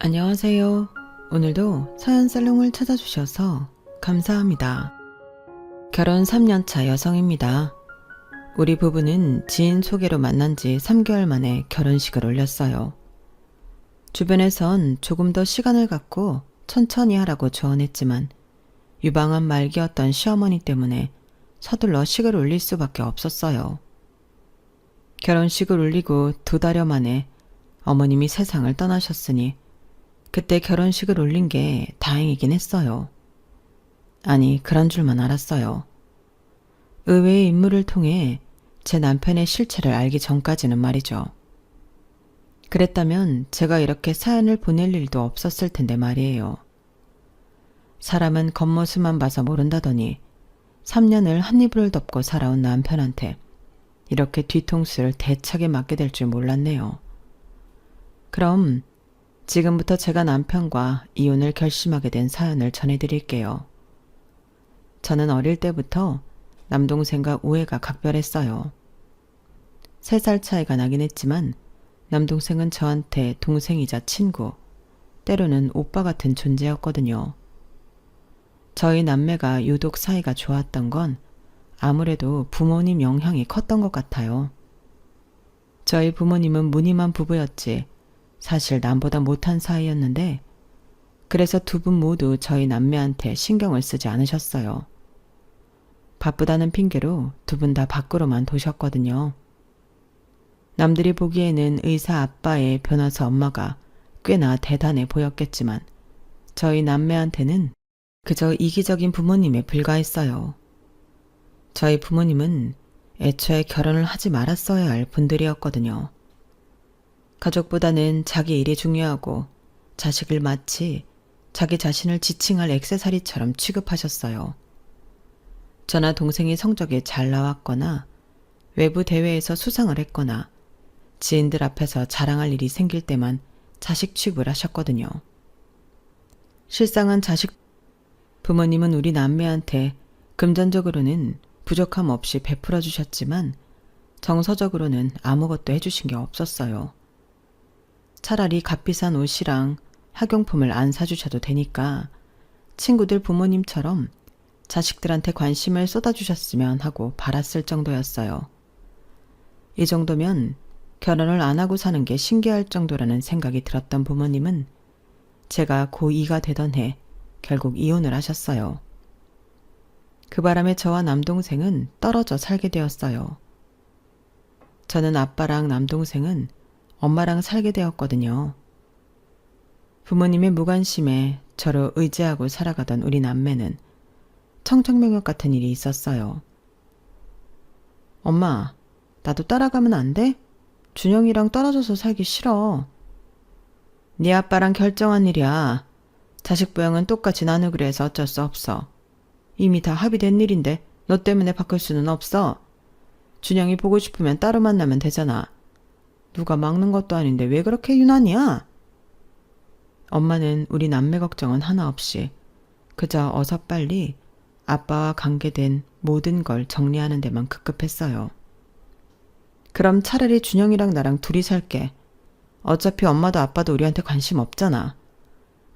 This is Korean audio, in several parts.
안녕하세요. 오늘도 사연살롱을 찾아주셔서 감사합니다. 결혼 3년차 여성입니다. 우리 부부는 지인 소개로 만난 지 3개월 만에 결혼식을 올렸어요. 주변에선 조금 더 시간을 갖고 천천히 하라고 조언했지만 유방암 말기였던 시어머니 때문에 서둘러 식을 올릴 수밖에 없었어요. 결혼식을 올리고 2달여 만에 어머님이 세상을 떠나셨으니 그때 결혼식을 올린 게 다행이긴 했어요. 아니, 그런 줄만 알았어요. 의외의 인물을 통해 제 남편의 실체를 알기 전까지는 말이죠. 그랬다면 제가 이렇게 사연을 보낼 일도 없었을 텐데 말이에요. 사람은 겉모습만 봐서 모른다더니 3년을 한 이불을 덮고 살아온 남편한테 이렇게 뒤통수를 대차게 맞게 될 줄 몰랐네요. 그럼 지금부터 제가 남편과 이혼을 결심하게 된 사연을 전해드릴게요. 저는 어릴 때부터 남동생과 우애가 각별했어요. 3살 차이가 나긴 했지만 남동생은 저한테 동생이자 친구, 때로는 오빠 같은 존재였거든요. 저희 남매가 유독 사이가 좋았던 건 아무래도 부모님 영향이 컸던 것 같아요. 저희 부모님은 무늬만 부부였지 사실 남보다 못한 사이였는데 그래서 두 분 모두 저희 남매한테 신경을 쓰지 않으셨어요. 바쁘다는 핑계로 두 분 다 밖으로만 도셨거든요. 남들이 보기에는 의사 아빠의 변호사 엄마가 꽤나 대단해 보였겠지만 저희 남매한테는 그저 이기적인 부모님에 불과했어요. 저희 부모님은 애초에 결혼을 하지 말았어야 할 분들이었거든요. 가족보다는 자기 일이 중요하고 자식을 마치 자기 자신을 지칭할 액세서리처럼 취급하셨어요. 저나 동생이 성적이 잘 나왔거나 외부 대회에서 수상을 했거나 지인들 앞에서 자랑할 일이 생길 때만 자식 취급을 하셨거든요. 실상은 부모님은 우리 남매한테 금전적으로는 부족함 없이 베풀어 주셨지만 정서적으로는 아무것도 해주신 게 없었어요. 차라리 값비싼 옷이랑 학용품을 안 사주셔도 되니까 친구들 부모님처럼 자식들한테 관심을 쏟아주셨으면 하고 바랐을 정도였어요. 이 정도면 결혼을 안 하고 사는 게 신기할 정도라는 생각이 들었던 부모님은 제가 고2가 되던 해 결국 이혼을 하셨어요. 그 바람에 저와 남동생은 떨어져 살게 되었어요. 저는 아빠랑 남동생은 엄마랑 살게 되었거든요. 부모님의 무관심에 저를 의지하고 살아가던 우리 남매는 청천벽력 같은 일이 있었어요. 엄마, 나도 따라가면 안 돼? 준영이랑 떨어져서 살기 싫어. 네 아빠랑 결정한 일이야. 자식 부양은 똑같이 나누기로 해서 어쩔 수 없어. 이미 다 합의된 일인데 너 때문에 바꿀 수는 없어. 준영이 보고 싶으면 따로 만나면 되잖아. 누가 막는 것도 아닌데 왜 그렇게 유난이야? 엄마는 우리 남매 걱정은 하나 없이 그저 어서 빨리 아빠와 관계된 모든 걸 정리하는 데만 급급했어요. 그럼 차라리 준영이랑 나랑 둘이 살게. 어차피 엄마도 아빠도 우리한테 관심 없잖아.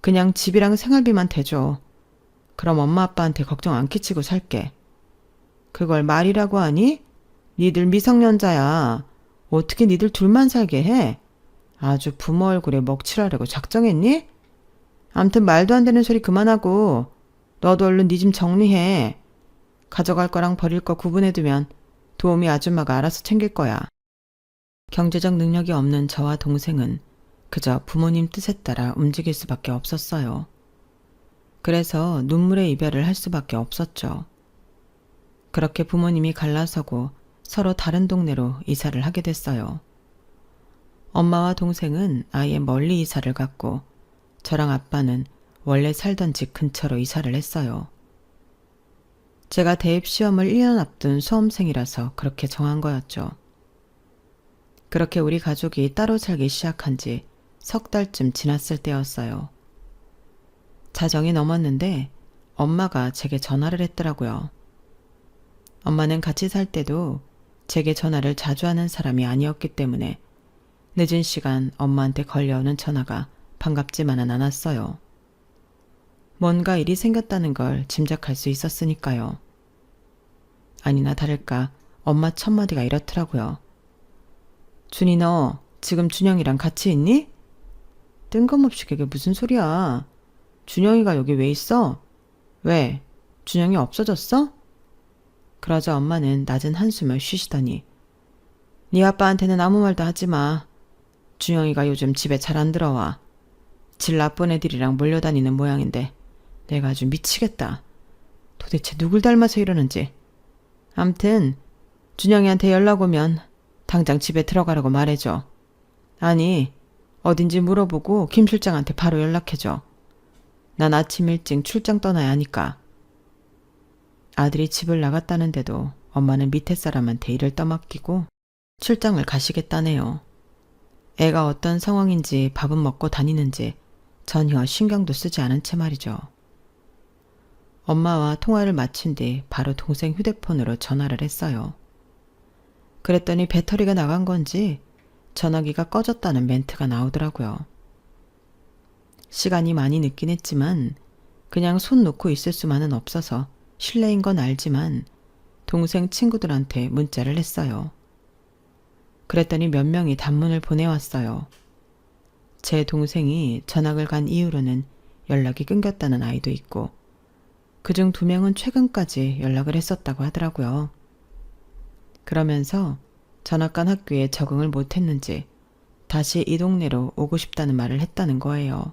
그냥 집이랑 생활비만 대줘. 그럼 엄마 아빠한테 걱정 안 끼치고 살게. 그걸 말이라고 하니? 니들 미성년자야. 어떻게 니들 둘만 살게 해? 아주 부모 얼굴에 먹칠하려고 작정했니? 암튼 말도 안 되는 소리 그만하고 너도 얼른 네 집 정리해. 가져갈 거랑 버릴 거 구분해두면 도우미 아줌마가 알아서 챙길 거야. 경제적 능력이 없는 저와 동생은 그저 부모님 뜻에 따라 움직일 수밖에 없었어요. 그래서 눈물의 이별을 할 수밖에 없었죠. 그렇게 부모님이 갈라서고 서로 다른 동네로 이사를 하게 됐어요. 엄마와 동생은 아예 멀리 이사를 갔고 저랑 아빠는 원래 살던 집 근처로 이사를 했어요. 제가 대입 시험을 1년 앞둔 수험생이라서 그렇게 정한 거였죠. 그렇게 우리 가족이 따로 살기 시작한 지 3달쯤 지났을 때였어요. 자정이 넘었는데 엄마가 제게 전화를 했더라고요. 엄마는 같이 살 때도 제게 전화를 자주 하는 사람이 아니었기 때문에 늦은 시간 엄마한테 걸려오는 전화가 반갑지만은 않았어요. 뭔가 일이 생겼다는 걸 짐작할 수 있었으니까요. 아니나 다를까 엄마 첫마디가 이렇더라고요. 준이 너 지금 준영이랑 같이 있니? 뜬금없이 그게 무슨 소리야. 준영이가 여기 왜 있어? 왜? 준영이 없어졌어? 그러자 엄마는 낮은 한숨을 쉬시더니 네 아빠한테는 아무 말도 하지 마. 준영이가 요즘 집에 잘 안 들어와. 질 나쁜 애들이랑 몰려다니는 모양인데 내가 아주 미치겠다. 도대체 누굴 닮아서 이러는지. 암튼 준영이한테 연락 오면 당장 집에 들어가라고 말해줘. 아니 어딘지 물어보고 김 실장한테 바로 연락해줘. 난 아침 일찍 출장 떠나야 하니까. 아들이 집을 나갔다는데도 엄마는 밑에 사람한테 일을 떠맡기고 출장을 가시겠다네요. 애가 어떤 상황인지 밥은 먹고 다니는지 전혀 신경도 쓰지 않은 채 말이죠. 엄마와 통화를 마친 뒤 바로 동생 휴대폰으로 전화를 했어요. 그랬더니 배터리가 나간 건지 전화기가 꺼졌다는 멘트가 나오더라고요. 시간이 많이 늦긴 했지만 그냥 손 놓고 있을 수만은 없어서 실례인 건 알지만 동생 친구들한테 문자를 했어요. 그랬더니 몇 명이 단문을 보내왔어요. 제 동생이 전학을 간 이후로는 연락이 끊겼다는 아이도 있고 그중 2명은 최근까지 연락을 했었다고 하더라고요. 그러면서 전학 간 학교에 적응을 못했는지 다시 이 동네로 오고 싶다는 말을 했다는 거예요.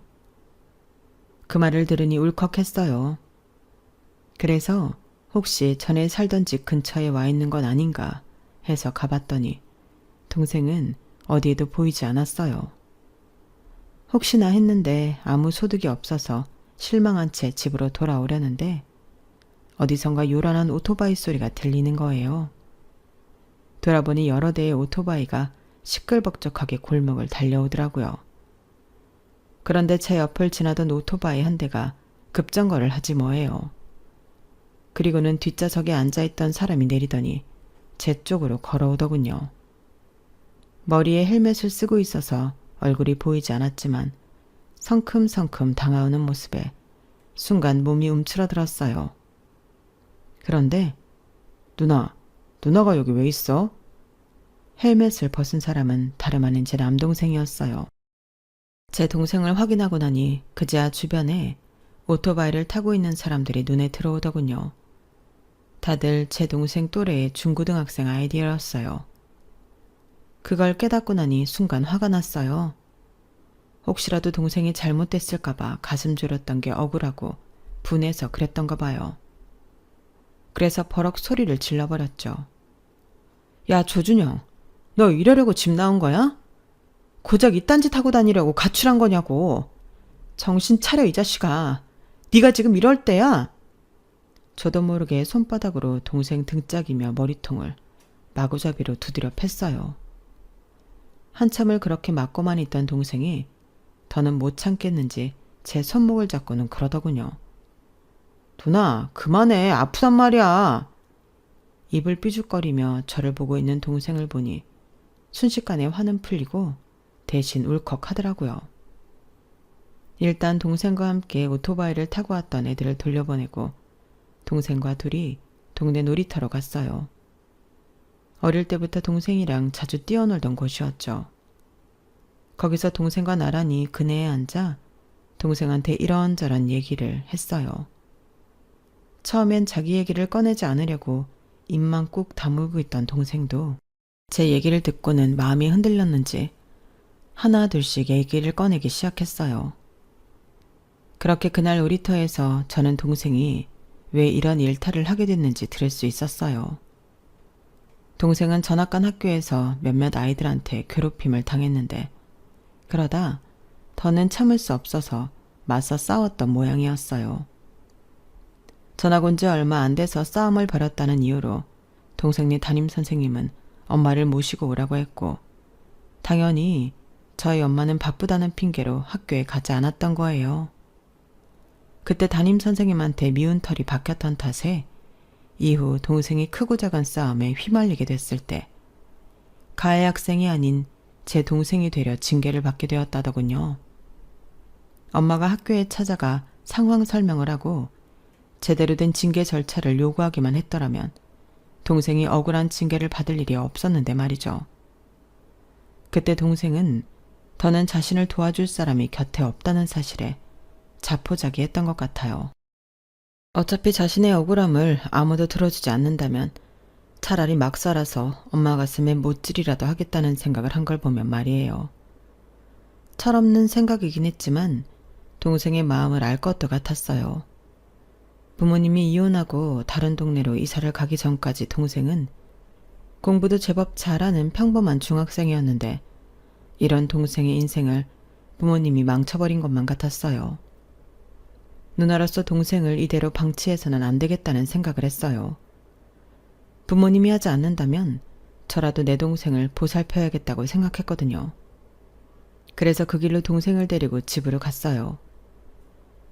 그 말을 들으니 울컥했어요. 그래서 혹시 전에 살던 집 근처에 와 있는 건 아닌가 해서 가봤더니 동생은 어디에도 보이지 않았어요. 혹시나 했는데 아무 소득이 없어서 실망한 채 집으로 돌아오려는데 어디선가 요란한 오토바이 소리가 들리는 거예요. 돌아보니 여러 대의 오토바이가 시끌벅적하게 골목을 달려오더라고요. 그런데 제 옆을 지나던 오토바이 한 대가 급정거를 하지 뭐예요. 그리고는 뒷좌석에 앉아있던 사람이 내리더니 제 쪽으로 걸어오더군요. 머리에 헬멧을 쓰고 있어서 얼굴이 보이지 않았지만 성큼성큼 다가오는 모습에 순간 몸이 움츠러들었어요. 그런데 누나가 여기 왜 있어? 헬멧을 벗은 사람은 다름 아닌 제 남동생이었어요. 제 동생을 확인하고 나니 그제야 주변에 오토바이를 타고 있는 사람들이 눈에 들어오더군요. 다들 제 동생 또래의 중고등학생 아이들이었어요. 그걸 깨닫고 나니 순간 화가 났어요. 혹시라도 동생이 잘못됐을까봐 가슴 졸였던 게 억울하고 분해서 그랬던가 봐요. 그래서 버럭 소리를 질러버렸죠. 야 조준영, 너 이러려고 집 나온 거야? 고작 이딴 짓 하고 다니려고 가출한 거냐고. 정신 차려 이 자식아. 네가 지금 이럴 때야. 저도 모르게 손바닥으로 동생 등짝이며 머리통을 마구잡이로 두드려 팼어요. 한참을 그렇게 맞고만 있던 동생이 더는 못 참겠는지 제 손목을 잡고는 그러더군요. 누나 그만해 아프단 말이야. 입을 삐죽거리며 저를 보고 있는 동생을 보니 순식간에 화는 풀리고 대신 울컥하더라고요. 일단 동생과 함께 오토바이를 타고 왔던 애들을 돌려보내고 동생과 둘이 동네 놀이터로 갔어요. 어릴 때부터 동생이랑 자주 뛰어놀던 곳이었죠. 거기서 동생과 나란히 그네에 앉아 동생한테 이런저런 얘기를 했어요. 처음엔 자기 얘기를 꺼내지 않으려고 입만 꾹 다물고 있던 동생도 제 얘기를 듣고는 마음이 흔들렸는지 하나 둘씩 얘기를 꺼내기 시작했어요. 그렇게 그날 놀이터에서 저는 동생이 왜 이런 일탈을 하게 됐는지 들을 수 있었어요. 동생은 전학 간 학교에서 몇몇 아이들한테 괴롭힘을 당했는데 그러다 더는 참을 수 없어서 맞서 싸웠던 모양이었어요. 전학 온 지 얼마 안 돼서 싸움을 벌였다는 이유로 동생네 담임선생님은 엄마를 모시고 오라고 했고 당연히 저희 엄마는 바쁘다는 핑계로 학교에 가지 않았던 거예요. 그때 담임선생님한테 미운 털이 박혔던 탓에 이후 동생이 크고 작은 싸움에 휘말리게 됐을 때 가해 학생이 아닌 제 동생이 되려 징계를 받게 되었다더군요. 엄마가 학교에 찾아가 상황 설명을 하고 제대로 된 징계 절차를 요구하기만 했더라면 동생이 억울한 징계를 받을 일이 없었는데 말이죠. 그때 동생은 더는 자신을 도와줄 사람이 곁에 없다는 사실에 자포자기했던 것 같아요. 어차피 자신의 억울함을 아무도 들어주지 않는다면 차라리 막 살아서 엄마 가슴에 못질이라도 하겠다는 생각을 한 걸 보면 말이에요. 철없는 생각이긴 했지만 동생의 마음을 알 것도 같았어요. 부모님이 이혼하고 다른 동네로 이사를 가기 전까지 동생은 공부도 제법 잘하는 평범한 중학생이었는데 이런 동생의 인생을 부모님이 망쳐버린 것만 같았어요. 누나로서 동생을 이대로 방치해서는 안 되겠다는 생각을 했어요. 부모님이 하지 않는다면 저라도 내 동생을 보살펴야겠다고 생각했거든요. 그래서 그 길로 동생을 데리고 집으로 갔어요.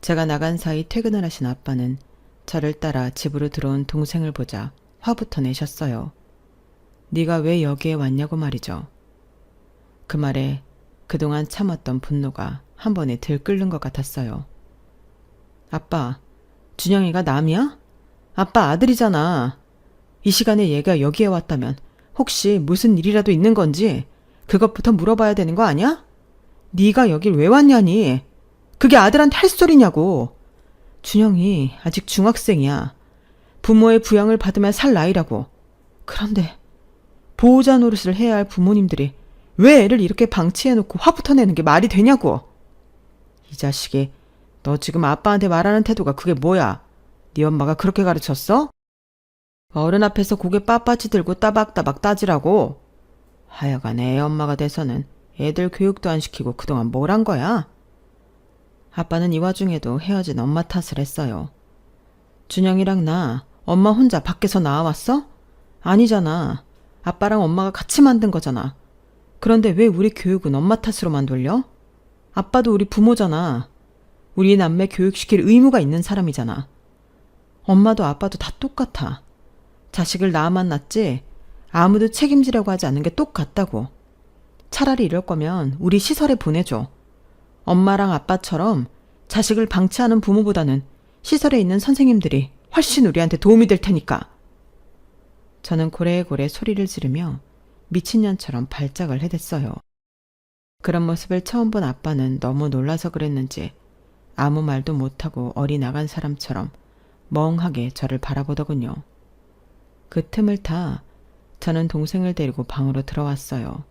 제가 나간 사이 퇴근을 하신 아빠는 저를 따라 집으로 들어온 동생을 보자 화부터 내셨어요. 네가 왜 여기에 왔냐고 말이죠. 그 말에 그동안 참았던 분노가 한 번에 들끓는 것 같았어요. 아빠, 준영이가 남이야? 아빠 아들이잖아. 이 시간에 얘가 여기에 왔다면 혹시 무슨 일이라도 있는 건지 그것부터 물어봐야 되는 거 아니야? 네가 여길 왜 왔냐니? 그게 아들한테 할 소리냐고. 준영이 아직 중학생이야. 부모의 부양을 받으며 살 나이라고. 그런데 보호자 노릇을 해야 할 부모님들이 왜 애를 이렇게 방치해놓고 화부터 내는 게 말이 되냐고. 이 자식이 너 지금 아빠한테 말하는 태도가 그게 뭐야? 네 엄마가 그렇게 가르쳤어? 어른 앞에서 고개 빳빳이 들고 따박따박 따지라고. 하여간 애 엄마가 돼서는 애들 교육도 안 시키고 그동안 뭘 한 거야? 아빠는 이 와중에도 헤어진 엄마 탓을 했어요. 준영이랑 나 엄마 혼자 밖에서 나와왔어? 아니잖아. 아빠랑 엄마가 같이 만든 거잖아. 그런데 왜 우리 교육은 엄마 탓으로만 돌려? 아빠도 우리 부모잖아. 우리 남매 교육시킬 의무가 있는 사람이잖아. 엄마도 아빠도 다 똑같아. 자식을 낳아만 낳지 아무도 책임지려고 하지 않는 게 똑같다고. 차라리 이럴 거면 우리 시설에 보내줘. 엄마랑 아빠처럼 자식을 방치하는 부모보다는 시설에 있는 선생님들이 훨씬 우리한테 도움이 될 테니까. 저는 고래고래 소리를 지르며 미친년처럼 발작을 해댔어요. 그런 모습을 처음 본 아빠는 너무 놀라서 그랬는지 아무 말도 못하고 어리나간 사람처럼 멍하게 저를 바라보더군요. 그 틈을 타 저는 동생을 데리고 방으로 들어왔어요.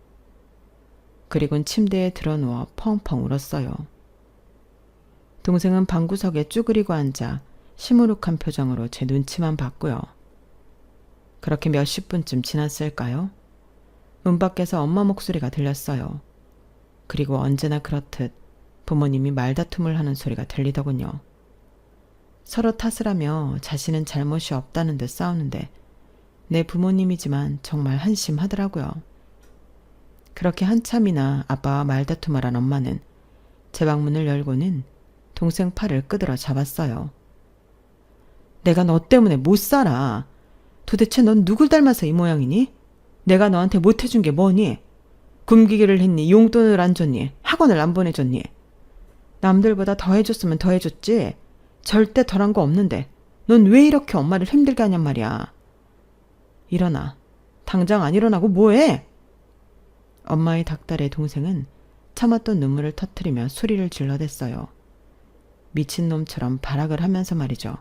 그리곤 침대에 드러누워 펑펑 울었어요. 동생은 방구석에 쭈그리고 앉아 시무룩한 표정으로 제 눈치만 봤고요. 그렇게 몇십 분쯤 지났을까요? 문 밖에서 엄마 목소리가 들렸어요. 그리고 언제나 그렇듯 부모님이 말다툼을 하는 소리가 들리더군요. 서로 탓을 하며 자신은 잘못이 없다는 듯 싸우는데 내 부모님이지만 정말 한심하더라고요. 그렇게 한참이나 아빠와 말다툼을 한 엄마는 제 방문을 열고는 동생 팔을 끄들어 잡았어요. 내가 너 때문에 못 살아. 도대체 넌 누굴 닮아서 이 모양이니? 내가 너한테 못해준 게 뭐니? 굶기기를 했니? 용돈을 안 줬니? 학원을 안 보내줬니? 남들보다 더 해줬으면 더 해줬지. 절대 덜한 거 없는데 넌 왜 이렇게 엄마를 힘들게 하냔 말이야. 일어나. 당장 안 일어나고 뭐해? 엄마의 닭달의 동생은 참았던 눈물을 터뜨리며 소리를 질러댔어요. 미친놈처럼 발악을 하면서 말이죠.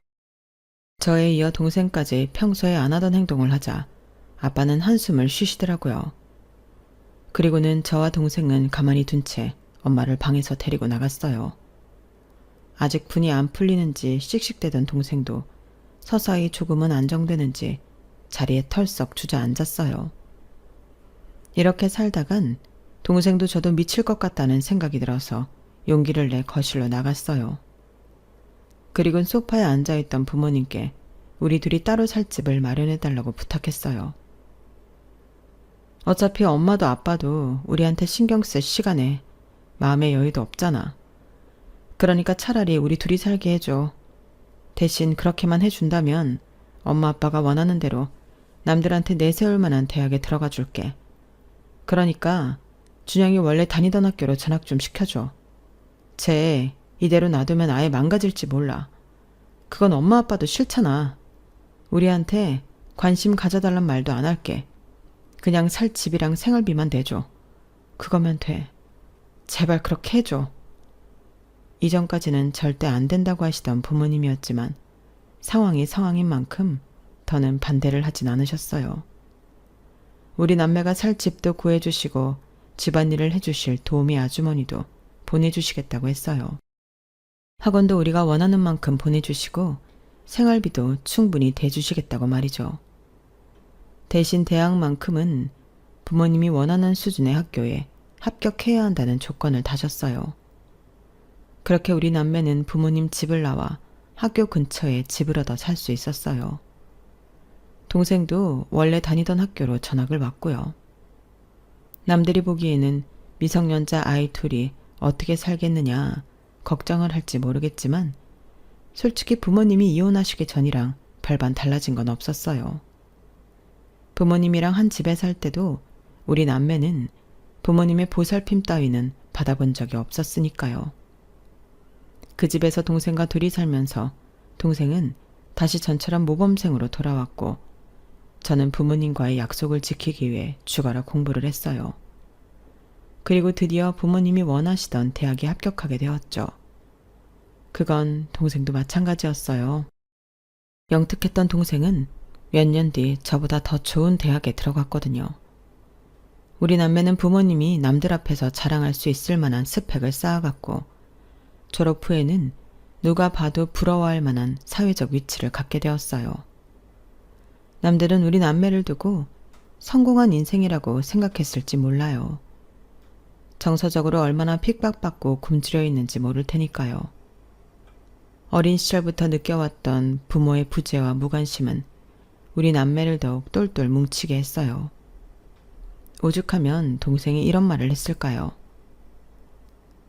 저에 이어 동생까지 평소에 안 하던 행동을 하자 아빠는 한숨을 쉬시더라고요. 그리고는 저와 동생은 가만히 둔 채 엄마를 방에서 데리고 나갔어요. 아직 분이 안 풀리는지 씩씩대던 동생도 서서히 조금은 안정되는지 자리에 털썩 주저앉았어요. 이렇게 살다간 동생도 저도 미칠 것 같다는 생각이 들어서 용기를 내 거실로 나갔어요. 그리곤 소파에 앉아있던 부모님께 우리 둘이 따로 살 집을 마련해달라고 부탁했어요. 어차피 엄마도 아빠도 우리한테 신경 쓸 시간에 마음의 여유도 없잖아. 그러니까 차라리 우리 둘이 살게 해줘. 대신 그렇게만 해준다면 엄마 아빠가 원하는 대로 남들한테 내세울 만한 대학에 들어가 줄게. 그러니까 준영이 원래 다니던 학교로 전학 좀 시켜줘. 쟤 이대로 놔두면 아예 망가질지 몰라. 그건 엄마 아빠도 싫잖아. 우리한테 관심 가져달란 말도 안 할게. 그냥 살 집이랑 생활비만 대줘. 그거면 돼. 제발 그렇게 해줘. 이전까지는 절대 안 된다고 하시던 부모님이었지만 상황이 상황인 만큼 더는 반대를 하진 않으셨어요. 우리 남매가 살 집도 구해주시고 집안일을 해주실 도우미 아주머니도 보내주시겠다고 했어요. 학원도 우리가 원하는 만큼 보내주시고 생활비도 충분히 대주시겠다고 말이죠. 대신 대학만큼은 부모님이 원하는 수준의 학교에 합격해야 한다는 조건을 다셨어요. 그렇게 우리 남매는 부모님 집을 나와 학교 근처에 집을 얻어 살 수 있었어요. 동생도 원래 다니던 학교로 전학을 왔고요. 남들이 보기에는 미성년자 아이 둘이 어떻게 살겠느냐 걱정을 할지 모르겠지만 솔직히 부모님이 이혼하시기 전이랑 별반 달라진 건 없었어요. 부모님이랑 한 집에 살 때도 우리 남매는 부모님의 보살핌 따위는 받아본 적이 없었으니까요. 그 집에서 동생과 둘이 살면서 동생은 다시 전처럼 모범생으로 돌아왔고 저는 부모님과의 약속을 지키기 위해 죽어라 공부를 했어요. 그리고 드디어 부모님이 원하시던 대학에 합격하게 되었죠. 그건 동생도 마찬가지였어요. 영특했던 동생은 몇 년 뒤 저보다 더 좋은 대학에 들어갔거든요. 우리 남매는 부모님이 남들 앞에서 자랑할 수 있을 만한 스펙을 쌓아갔고 졸업 후에는 누가 봐도 부러워할 만한 사회적 위치를 갖게 되었어요. 남들은 우리 남매를 두고 성공한 인생이라고 생각했을지 몰라요. 정서적으로 얼마나 핍박받고 굶주려 있는지 모를 테니까요. 어린 시절부터 느껴왔던 부모의 부재와 무관심은 우리 남매를 더욱 똘똘 뭉치게 했어요. 오죽하면 동생이 이런 말을 했을까요?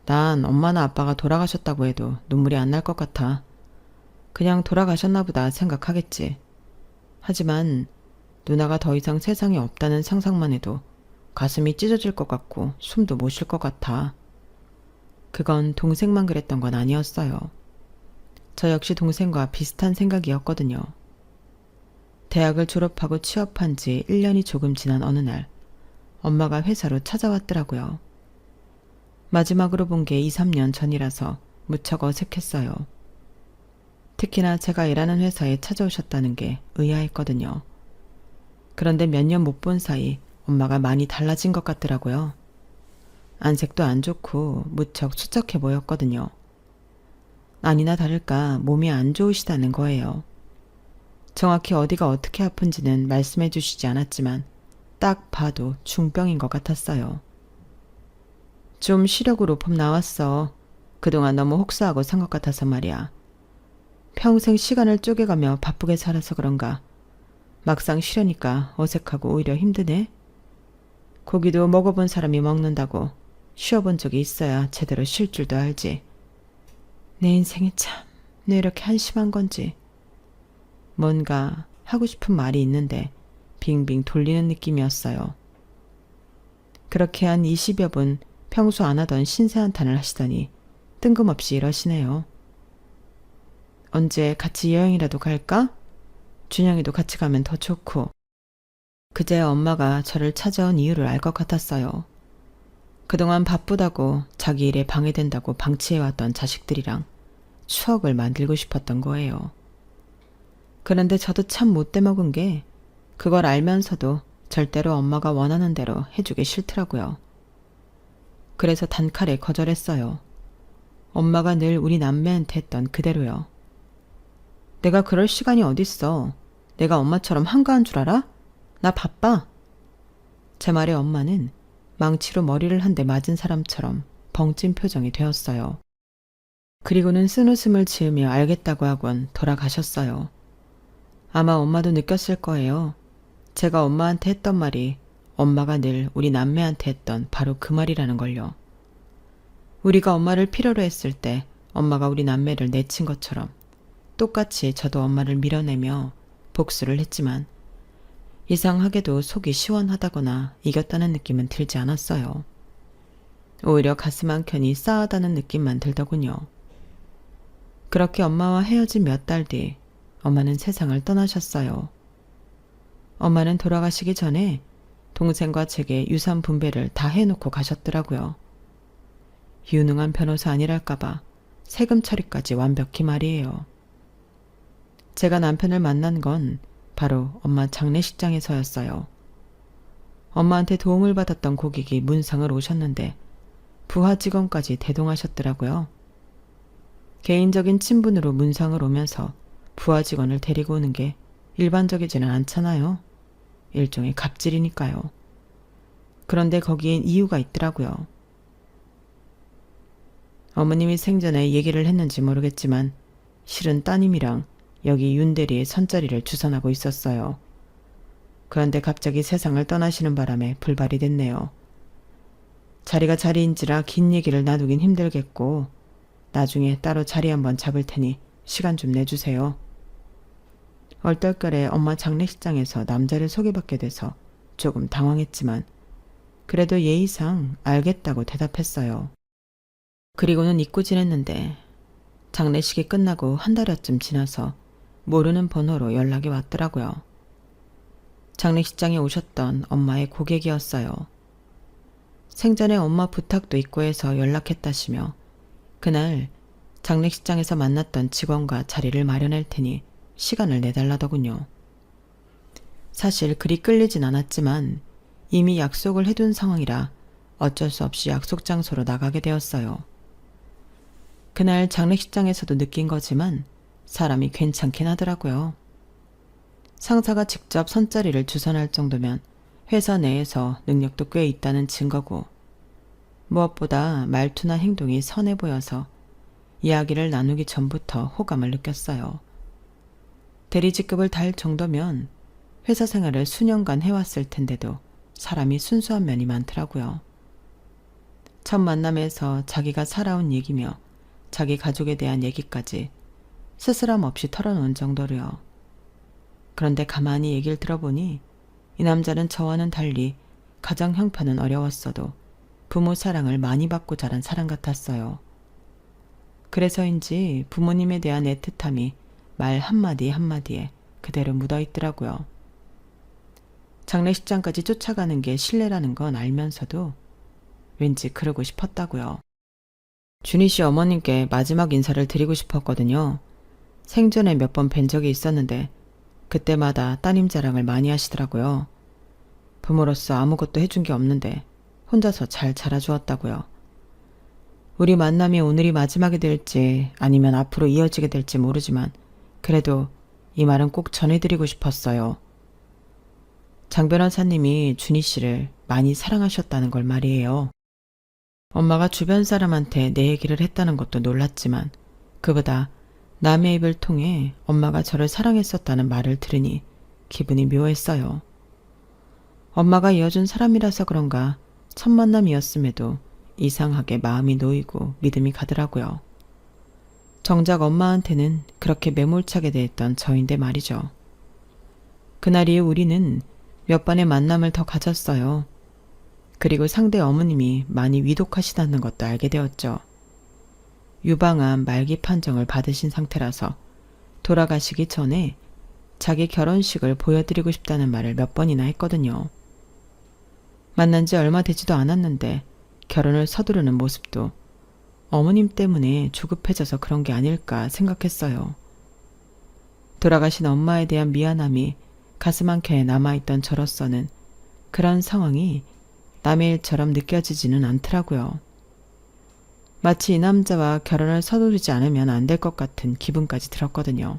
난 엄마나 아빠가 돌아가셨다고 해도 눈물이 안 날 것 같아. 그냥 돌아가셨나 보다 생각하겠지. 하지만 누나가 더 이상 세상에 없다는 상상만 해도 가슴이 찢어질 것 같고 숨도 못 쉴 것 같아. 그건 동생만 그랬던 건 아니었어요. 저 역시 동생과 비슷한 생각이었거든요. 대학을 졸업하고 취업한 지 1년이 조금 지난 어느 날 엄마가 회사로 찾아왔더라고요. 마지막으로 본 게 2, 3년 전이라서 무척 어색했어요. 특히나 제가 일하는 회사에 찾아오셨다는 게 의아했거든요. 그런데 몇 년 못 본 사이 엄마가 많이 달라진 것 같더라고요. 안색도 안 좋고 무척 수척해 보였거든요. 아니나 다를까 몸이 안 좋으시다는 거예요. 정확히 어디가 어떻게 아픈지는 말씀해 주시지 않았지만 딱 봐도 중병인 것 같았어요. 좀 시력으로 봄 나왔어. 그동안 너무 혹사하고 산 것 같아서 말이야. 평생 시간을 쪼개가며 바쁘게 살아서 그런가. 막상 쉬려니까 어색하고 오히려 힘드네. 고기도 먹어본 사람이 먹는다고 쉬어본 적이 있어야 제대로 쉴 줄도 알지. 내 인생이 참 왜 이렇게 한심한 건지. 뭔가 하고 싶은 말이 있는데 빙빙 돌리는 느낌이었어요. 그렇게 한 20여 분 평소 안 하던 신세한탄을 하시더니 뜬금없이 이러시네요. 언제 같이 여행이라도 갈까? 준영이도 같이 가면 더 좋고. 그제야 엄마가 저를 찾아온 이유를 알 것 같았어요. 그동안 바쁘다고 자기 일에 방해된다고 방치해왔던 자식들이랑 추억을 만들고 싶었던 거예요. 그런데 저도 참 못돼 먹은 게 그걸 알면서도 절대로 엄마가 원하는 대로 해주기 싫더라고요. 그래서 단칼에 거절했어요. 엄마가 늘 우리 남매한테 했던 그대로요. 내가 그럴 시간이 어딨어. 내가 엄마처럼 한가한 줄 알아? 나 바빠. 제 말에 엄마는 망치로 머리를 한 대 맞은 사람처럼 벙찐 표정이 되었어요. 그리고는 쓴웃음을 지으며 알겠다고 하곤 돌아가셨어요. 아마 엄마도 느꼈을 거예요. 제가 엄마한테 했던 말이 엄마가 늘 우리 남매한테 했던 바로 그 말이라는 걸요. 우리가 엄마를 필요로 했을 때 엄마가 우리 남매를 내친 것처럼 똑같이 저도 엄마를 밀어내며 복수를 했지만 이상하게도 속이 시원하다거나 이겼다는 느낌은 들지 않았어요. 오히려 가슴 한켠이 싸하다는 느낌만 들더군요. 그렇게 엄마와 헤어진 몇 달 뒤 엄마는 세상을 떠나셨어요. 엄마는 돌아가시기 전에 동생과 제게 유산 분배를 다 해놓고 가셨더라고요. 유능한 변호사 아니랄까봐 세금 처리까지 완벽히 말이에요. 제가 남편을 만난 건 바로 엄마 장례식장에서였어요. 엄마한테 도움을 받았던 고객이 문상을 오셨는데 부하 직원까지 대동하셨더라고요. 개인적인 친분으로 문상을 오면서 부하 직원을 데리고 오는 게 일반적이지는 않잖아요. 일종의 갑질이니까요. 그런데 거기엔 이유가 있더라고요. 어머님이 생전에 얘기를 했는지 모르겠지만 실은 따님이랑 여기 윤대리의 선자리를 주선하고 있었어요. 그런데 갑자기 세상을 떠나시는 바람에 불발이 됐네요. 자리가 자리인지라 긴 얘기를 나누긴 힘들겠고 나중에 따로 자리 한번 잡을 테니 시간 좀 내주세요. 얼떨결에 엄마 장례식장에서 남자를 소개받게 돼서 조금 당황했지만 그래도 예의상 알겠다고 대답했어요. 그리고는 잊고 지냈는데 장례식이 끝나고 한 달여쯤 지나서 모르는 번호로 연락이 왔더라고요. 장례식장에 오셨던 엄마의 고객이었어요. 생전에 엄마 부탁도 있고 해서 연락했다시며 그날 장례식장에서 만났던 직원과 자리를 마련할 테니 시간을 내달라더군요. 사실 그리 끌리진 않았지만 이미 약속을 해둔 상황이라 어쩔 수 없이 약속 장소로 나가게 되었어요. 그날 장례식장에서도 느낀 거지만 사람이 괜찮긴 하더라고요. 상사가 직접 선자리를 주선할 정도면 회사 내에서 능력도 꽤 있다는 증거고 무엇보다 말투나 행동이 선해 보여서 이야기를 나누기 전부터 호감을 느꼈어요. 대리직급을 달 정도면 회사 생활을 수년간 해왔을 텐데도 사람이 순수한 면이 많더라고요. 첫 만남에서 자기가 살아온 얘기며 자기 가족에 대한 얘기까지 스스럼 없이 털어놓은 정도로요. 그런데 가만히 얘기를 들어보니 이 남자는 저와는 달리 가정 형편은 어려웠어도 부모 사랑을 많이 받고 자란 사람 같았어요. 그래서인지 부모님에 대한 애틋함이 말 한마디 한마디에 그대로 묻어있더라고요. 장례식장까지 쫓아가는 게 실례라는 건 알면서도 왠지 그러고 싶었다고요. 준희 씨 어머님께 마지막 인사를 드리고 싶었거든요. 생전에 몇 번 뵌 적이 있었는데 그때마다 따님 자랑을 많이 하시더라고요. 부모로서 아무것도 해준 게 없는데 혼자서 잘 자라주었다고요. 우리 만남이 오늘이 마지막이 될지 아니면 앞으로 이어지게 될지 모르지만 그래도 이 말은 꼭 전해드리고 싶었어요. 장 변호사님이 준희 씨를 많이 사랑하셨다는 걸 말이에요. 엄마가 주변 사람한테 내 얘기를 했다는 것도 놀랐지만 그보다 남의 입을 통해 엄마가 저를 사랑했었다는 말을 들으니 기분이 묘했어요. 엄마가 이어준 사람이라서 그런가 첫 만남이었음에도 이상하게 마음이 놓이고 믿음이 가더라고요. 정작 엄마한테는 그렇게 매몰차게 대했던 저인데 말이죠. 그날 이후 우리는 몇 번의 만남을 더 가졌어요. 그리고 상대 어머님이 많이 위독하시다는 것도 알게 되었죠. 유방암 말기 판정을 받으신 상태라서 돌아가시기 전에 자기 결혼식을 보여드리고 싶다는 말을 몇 번이나 했거든요. 만난 지 얼마 되지도 않았는데 결혼을 서두르는 모습도 어머님 때문에 조급해져서 그런 게 아닐까 생각했어요. 돌아가신 엄마에 대한 미안함이 가슴 한켠에 남아있던 저로서는 그런 상황이 남의 일처럼 느껴지지는 않더라고요. 마치 이 남자와 결혼을 서두르지 않으면 안 될 것 같은 기분까지 들었거든요.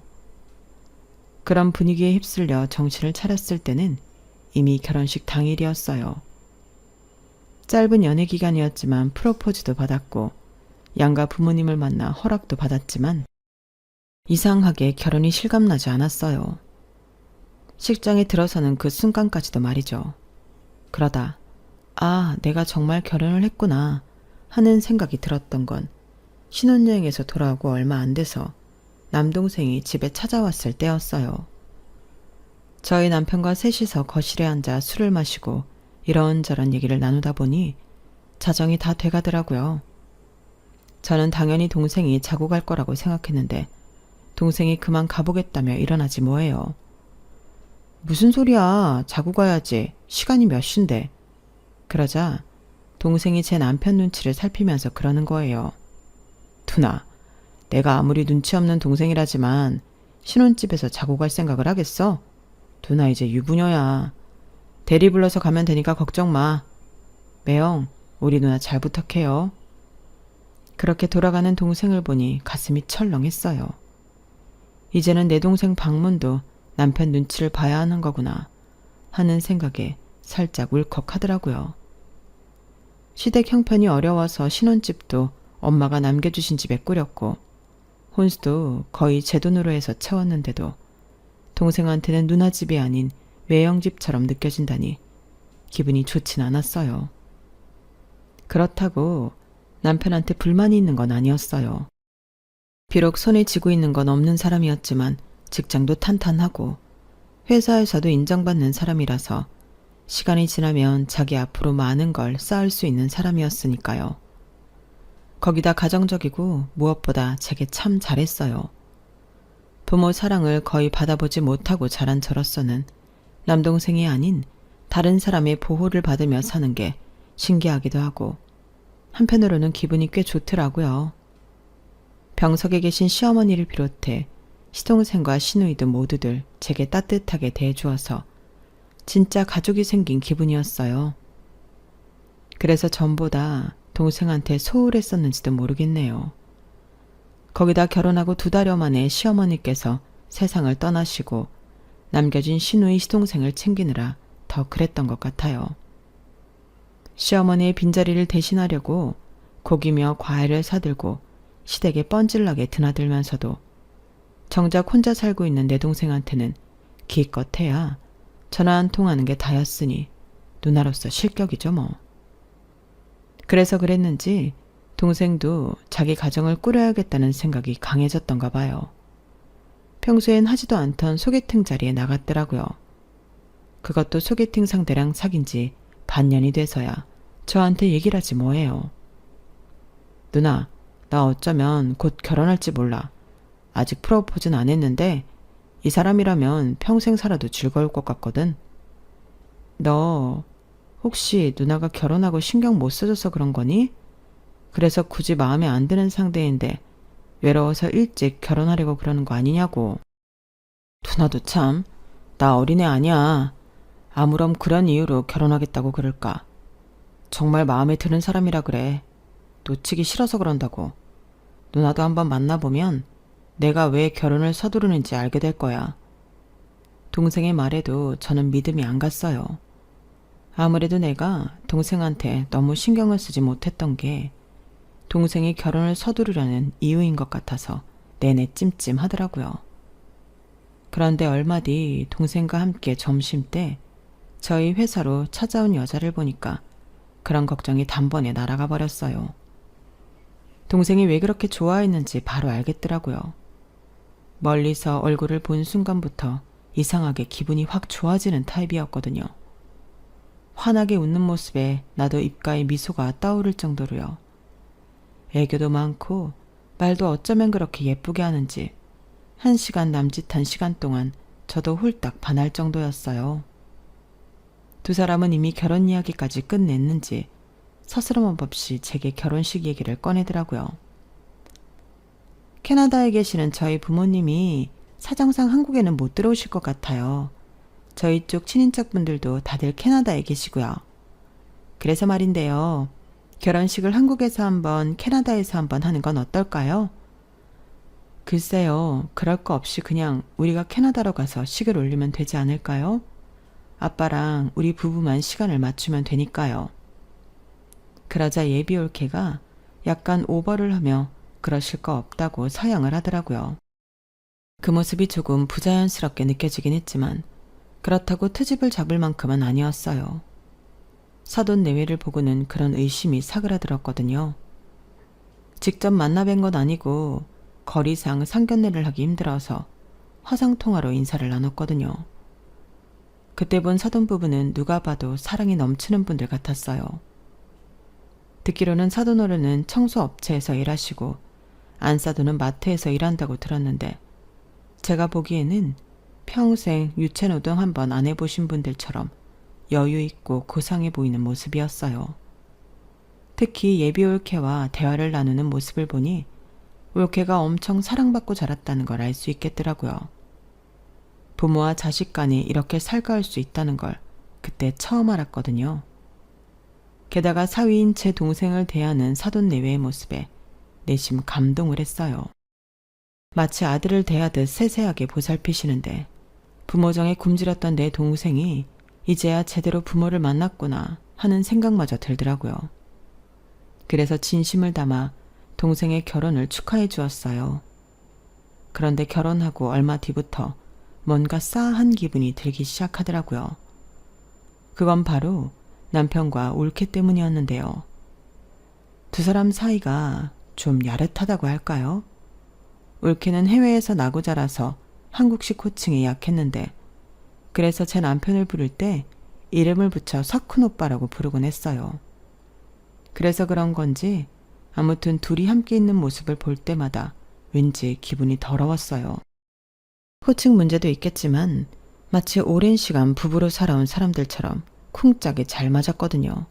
그런 분위기에 휩쓸려 정신을 차렸을 때는 이미 결혼식 당일이었어요. 짧은 연애 기간이었지만 프로포즈도 받았고 양가 부모님을 만나 허락도 받았지만 이상하게 결혼이 실감나지 않았어요. 식장에 들어서는 그 순간까지도 말이죠. 그러다 내가 정말 결혼을 했구나 하는 생각이 들었던 건 신혼여행에서 돌아오고 얼마 안 돼서 남동생이 집에 찾아왔을 때였어요. 저희 남편과 셋이서 거실에 앉아 술을 마시고 이런저런 얘기를 나누다 보니 자정이 다 돼가더라고요. 저는 당연히 동생이 자고 갈 거라고 생각했는데 동생이 그만 가보겠다며 일어나지 뭐예요. 무슨 소리야. 자고 가야지. 시간이 몇 시인데. 그러자 동생이 제 남편 눈치를 살피면서 그러는 거예요. 누나, 내가 아무리 눈치 없는 동생이라지만 신혼집에서 자고 갈 생각을 하겠어? 누나 이제 유부녀야. 대리 불러서 가면 되니까 걱정 마. 매영, 우리 누나 잘 부탁해요. 그렇게 돌아가는 동생을 보니 가슴이 철렁했어요. 이제는 내 동생 방문도 남편 눈치를 봐야 하는 거구나 하는 생각에 살짝 울컥하더라고요. 시댁 형편이 어려워서 신혼집도 엄마가 남겨주신 집에 꾸렸고 혼수도 거의 제 돈으로 해서 채웠는데도 동생한테는 누나 집이 아닌 외형집처럼 느껴진다니 기분이 좋진 않았어요. 그렇다고 남편한테 불만이 있는 건 아니었어요. 비록 손에 쥐고 있는 건 없는 사람이었지만 직장도 탄탄하고 회사에서도 인정받는 사람이라서 시간이 지나면 자기 앞으로 많은 걸 쌓을 수 있는 사람이었으니까요. 거기다 가정적이고 무엇보다 제게 참 잘했어요. 부모 사랑을 거의 받아보지 못하고 자란 저로서는 남동생이 아닌 다른 사람의 보호를 받으며 사는 게 신기하기도 하고 한편으로는 기분이 꽤 좋더라고요. 병석에 계신 시어머니를 비롯해 시동생과 시누이도 모두들 제게 따뜻하게 대해주어서 진짜 가족이 생긴 기분이었어요. 그래서 전보다 동생한테 소홀했었는지도 모르겠네요. 거기다 결혼하고 2달여 만에 시어머니께서 세상을 떠나시고 남겨진 시누이 시동생을 챙기느라 더 그랬던 것 같아요. 시어머니의 빈자리를 대신하려고 고기며 과일을 사들고 시댁에 뻔질나게 드나들면서도 정작 혼자 살고 있는 내 동생한테는 기껏해야 전화 한 통하는 게 다였으니 누나로서 실격이죠 뭐. 그래서 그랬는지 동생도 자기 가정을 꾸려야겠다는 생각이 강해졌던가 봐요. 평소엔 하지도 않던 소개팅 자리에 나갔더라고요. 그것도 소개팅 상대랑 사귄 지 반년이 돼서야 저한테 얘기를 하지 뭐해요. 누나, 나 어쩌면 곧 결혼할지 몰라. 아직 프로포즈는 안 했는데 이 사람이라면 평생 살아도 즐거울 것 같거든. 너 혹시 누나가 결혼하고 신경 못 써줘서 그런 거니? 그래서 굳이 마음에 안 드는 상대인데 외로워서 일찍 결혼하려고 그러는 거 아니냐고. 누나도 참, 나 어린애 아니야. 아무렴 그런 이유로 결혼하겠다고 그럴까. 정말 마음에 드는 사람이라 그래. 놓치기 싫어서 그런다고. 누나도 한번 만나보면 내가 왜 결혼을 서두르는지 알게 될 거야. 동생의 말에도 저는 믿음이 안 갔어요. 아무래도 내가 동생한테 너무 신경을 쓰지 못했던 게 동생이 결혼을 서두르려는 이유인 것 같아서 내내 찜찜하더라고요. 그런데 얼마 뒤 동생과 함께 점심때 저희 회사로 찾아온 여자를 보니까 그런 걱정이 단번에 날아가 버렸어요. 동생이 왜 그렇게 좋아했는지 바로 알겠더라고요. 멀리서 얼굴을 본 순간부터 이상하게 기분이 확 좋아지는 타입이었거든요. 환하게 웃는 모습에 나도 입가에 미소가 떠오를 정도로요. 애교도 많고 말도 어쩌면 그렇게 예쁘게 하는지 1시간 남짓한 시간 동안 저도 홀딱 반할 정도였어요. 두 사람은 이미 결혼 이야기까지 끝냈는지 서스럼 없이 제게 결혼식 얘기를 꺼내더라고요. 캐나다에 계시는 저희 부모님이 사정상 한국에는 못 들어오실 것 같아요. 저희 쪽 친인척분들도 다들 캐나다에 계시고요. 그래서 말인데요. 결혼식을 한국에서 한번 캐나다에서 한번 하는 건 어떨까요? 글쎄요. 그럴 거 없이 그냥 우리가 캐나다로 가서 식을 올리면 되지 않을까요? 아빠랑 우리 부부만 시간을 맞추면 되니까요. 그러자 예비 올케가 약간 오버를 하며 그러실 거 없다고 서양을 하더라고요. 그 모습이 조금 부자연스럽게 느껴지긴 했지만 그렇다고 트집을 잡을 만큼은 아니었어요. 사돈 내외를 보고는 그런 의심이 사그라들었거든요. 직접 만나 뵌 건 아니고 거리상 상견례를 하기 힘들어서 화상통화로 인사를 나눴거든요. 그때 본 사돈 부부는 누가 봐도 사랑이 넘치는 분들 같았어요. 듣기로는 사돈어른은 청소업체에서 일하시고 안사돈은 마트에서 일한다고 들었는데 제가 보기에는 평생 유체노동 한번 안 해보신 분들처럼 여유 있고 고상해 보이는 모습이었어요. 특히 예비 올케와 대화를 나누는 모습을 보니 올케가 엄청 사랑받고 자랐다는 걸 알 수 있겠더라고요. 부모와 자식 간이 이렇게 살가울 수 있다는 걸 그때 처음 알았거든요. 게다가 사위인 제 동생을 대하는 사돈 내외의 모습에 내심 감동을 했어요. 마치 아들을 대하듯 세세하게 보살피시는데 부모정에 굶주렸던 내 동생이 이제야 제대로 부모를 만났구나 하는 생각마저 들더라고요. 그래서 진심을 담아 동생의 결혼을 축하해 주었어요. 그런데 결혼하고 얼마 뒤부터 뭔가 싸한 기분이 들기 시작하더라고요. 그건 바로 남편과 올케 때문이었는데요. 두 사람 사이가 좀 야릇하다고 할까요? 올케는 해외에서 나고 자라서 한국식 호칭에 약했는데 그래서 제 남편을 부를 때 이름을 붙여 석훈 오빠라고 부르곤 했어요. 그래서 그런 건지 아무튼 둘이 함께 있는 모습을 볼 때마다 왠지 기분이 더러웠어요. 호칭 문제도 있겠지만 마치 오랜 시간 부부로 살아온 사람들처럼 쿵짝이 잘 맞았거든요.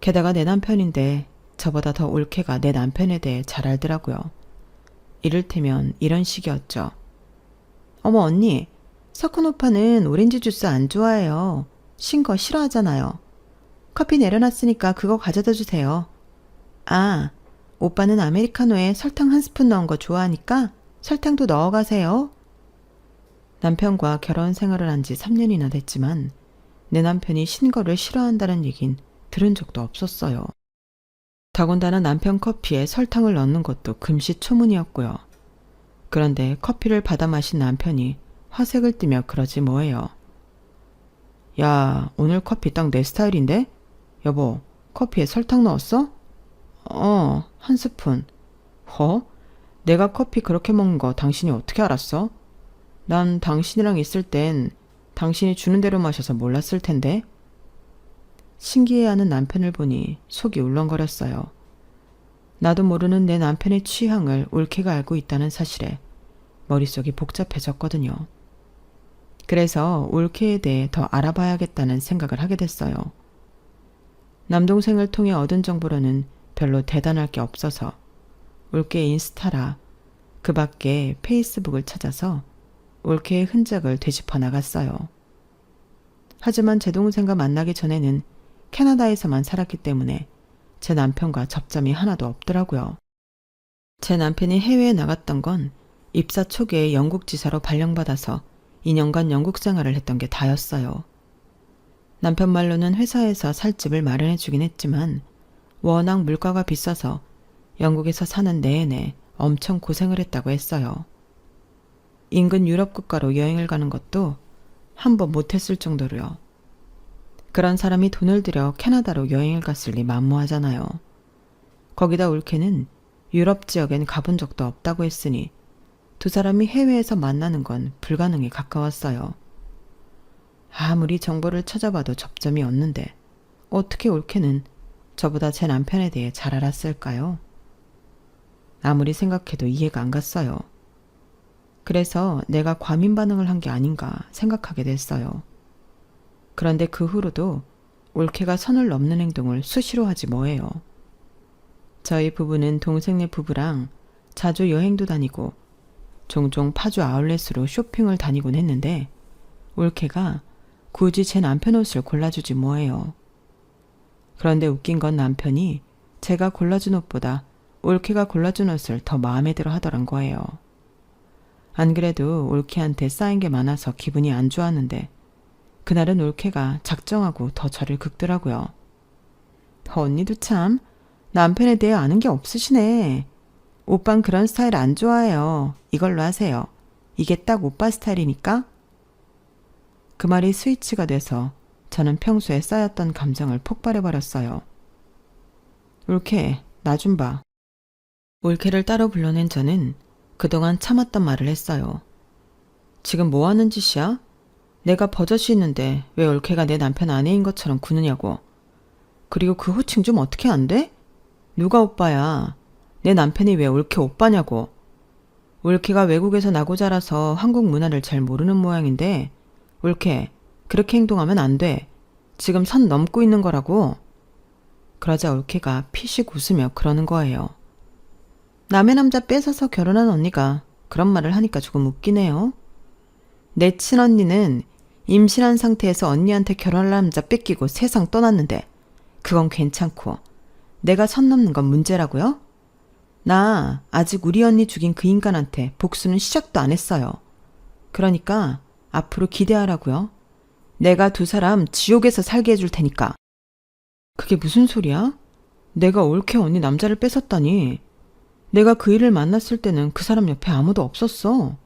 게다가 내 남편인데 저보다 더 올케가 내 남편에 대해 잘 알더라고요. 이를테면 이런 식이었죠. 어머 언니, 석훈 오빠는 오렌지 주스 안 좋아해요. 신 거 싫어하잖아요. 커피 내려놨으니까 그거 가져다 주세요. 아, 오빠는 아메리카노에 설탕 한 스푼 넣은 거 좋아하니까 설탕도 넣어가세요. 남편과 결혼 생활을 한 지 3년이나 됐지만 내 남편이 신 거를 싫어한다는 얘긴 들은 적도 없었어요. 더군다나 남편 커피에 설탕을 넣는 것도 금시초문이었고요. 그런데 커피를 받아 마신 남편이 화색을 띠며 그러지 뭐예요. 야, 오늘 커피 딱 내 스타일인데? 여보, 커피에 설탕 넣었어? 한 스푼. 내가 커피 그렇게 먹는 거 당신이 어떻게 알았어? 난 당신이랑 있을 땐 당신이 주는 대로 마셔서 몰랐을 텐데. 신기해하는 남편을 보니 속이 울렁거렸어요. 나도 모르는 내 남편의 취향을 올케가 알고 있다는 사실에 머릿속이 복잡해졌거든요. 그래서 올케에 대해 더 알아봐야겠다는 생각을 하게 됐어요. 남동생을 통해 얻은 정보로는 별로 대단할 게 없어서 올케 인스타라 그 밖에 페이스북을 찾아서 올케의 흔적을 되짚어 나갔어요. 하지만 제 동생과 만나기 전에는 캐나다에서만 살았기 때문에 제 남편과 접점이 하나도 없더라고요. 제 남편이 해외에 나갔던 건 입사 초기에 영국 지사로 발령받아서 2년간 영국 생활을 했던 게 다였어요. 남편 말로는 회사에서 살 집을 마련해 주긴 했지만 워낙 물가가 비싸서 영국에서 사는 내내 엄청 고생을 했다고 했어요. 인근 유럽 국가로 여행을 가는 것도 한 번 못했을 정도로요. 그런 사람이 돈을 들여 캐나다로 여행을 갔을 리 만무하잖아요. 거기다 올케는 유럽 지역엔 가본 적도 없다고 했으니 두 사람이 해외에서 만나는 건 불가능에 가까웠어요. 아무리 정보를 찾아봐도 접점이 없는데 어떻게 올케는 저보다 제 남편에 대해 잘 알았을까요? 아무리 생각해도 이해가 안 갔어요. 그래서 내가 과민 반응을 한 게 아닌가 생각하게 됐어요. 그런데 그 후로도 올케가 선을 넘는 행동을 수시로 하지 뭐예요. 저희 부부는 동생네 부부랑 자주 여행도 다니고 종종 파주 아울렛으로 쇼핑을 다니곤 했는데 올케가 굳이 제 남편 옷을 골라주지 뭐예요. 그런데 웃긴 건 남편이 제가 골라준 옷보다 올케가 골라준 옷을 더 마음에 들어 하더란 거예요. 안 그래도 올케한테 쌓인 게 많아서 기분이 안 좋았는데 그날은 올케가 작정하고 더 저를 긁더라고요. 언니도 참 남편에 대해 아는 게 없으시네. 오빤 그런 스타일 안 좋아해요. 이걸로 하세요. 이게 딱 오빠 스타일이니까. 그 말이 스위치가 돼서 저는 평소에 쌓였던 감정을 폭발해버렸어요. 올케, 나 좀 봐. 올케를 따로 불러낸 저는 그동안 참았던 말을 했어요. 지금 뭐 하는 짓이야? 내가 버젓이 있는데 왜 올케가 내 남편 아내인 것처럼 구느냐고. 그리고 그 호칭 좀 어떻게 안 돼? 누가 오빠야? 내 남편이 왜 올케 오빠냐고. 올케가 외국에서 나고 자라서 한국 문화를 잘 모르는 모양인데 올케, 그렇게 행동하면 안 돼. 지금 선 넘고 있는 거라고. 그러자 올케가 피식 웃으며 그러는 거예요. 남의 남자 뺏어서 결혼한 언니가 그런 말을 하니까 조금 웃기네요. 내 친언니는 임신한 상태에서 언니한테 결혼할 남자 뺏기고 세상 떠났는데 그건 괜찮고 내가 선 넘는 건 문제라고요? 나 아직 우리 언니 죽인 그 인간한테 복수는 시작도 안 했어요. 그러니까 앞으로 기대하라고요. 내가 두 사람 지옥에서 살게 해줄 테니까. 그게 무슨 소리야? 내가 올케 언니 남자를 뺏었다니. 내가 그 일을 만났을 때는 그 사람 옆에 아무도 없었어.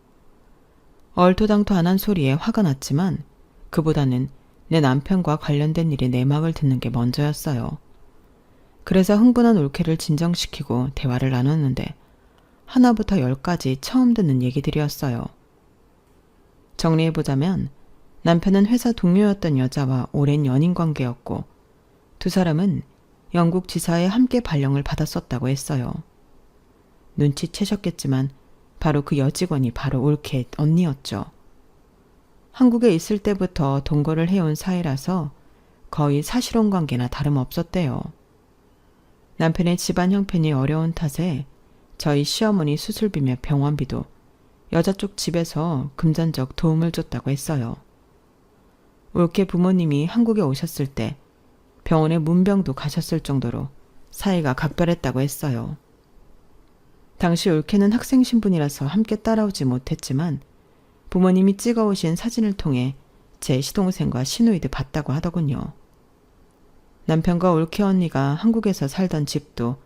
얼토당토안한 소리에 화가 났지만 그보다는 내 남편과 관련된 일의 내막을 듣는 게 먼저였어요. 그래서 흥분한 올케를 진정시키고 대화를 나눴는데 하나부터 10까지 처음 듣는 얘기들이었어요. 정리해보자면 남편은 회사 동료였던 여자와 오랜 연인 관계였고 두 사람은 영국 지사에 함께 발령을 받았었다고 했어요. 눈치채셨겠지만 바로 그 여직원이 바로 올케 언니였죠. 한국에 있을 때부터 동거를 해온 사이라서 거의 사실혼 관계나 다름없었대요. 남편의 집안 형편이 어려운 탓에 저희 시어머니 수술비며 병원비도 여자 쪽 집에서 금전적 도움을 줬다고 했어요. 올케 부모님이 한국에 오셨을 때 병원에 문병도 가셨을 정도로 사이가 각별했다고 했어요. 당시 올케는 학생 신분이라서 함께 따라오지 못했지만 부모님이 찍어오신 사진을 통해 제 시동생과 시누이도 봤다고 하더군요. 남편과 올케 언니가 한국에서 살던 집도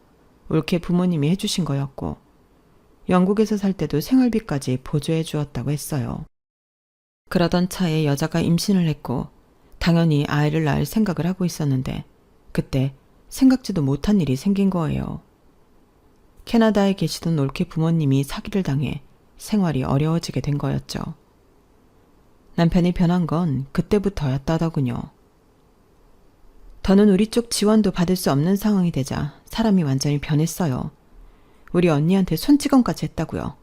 올케 부모님이 해주신 거였고 영국에서 살 때도 생활비까지 보조해 주었다고 했어요. 그러던 차에 여자가 임신을 했고 당연히 아이를 낳을 생각을 하고 있었는데 그때 생각지도 못한 일이 생긴 거예요. 캐나다에 계시던 올케 부모님이 사기를 당해 생활이 어려워지게 된 거였죠. 남편이 변한 건 그때부터였다더군요. 더는 우리 쪽 지원도 받을 수 없는 상황이 되자 사람이 완전히 변했어요. 우리 언니한테 손찌검까지 했다고요.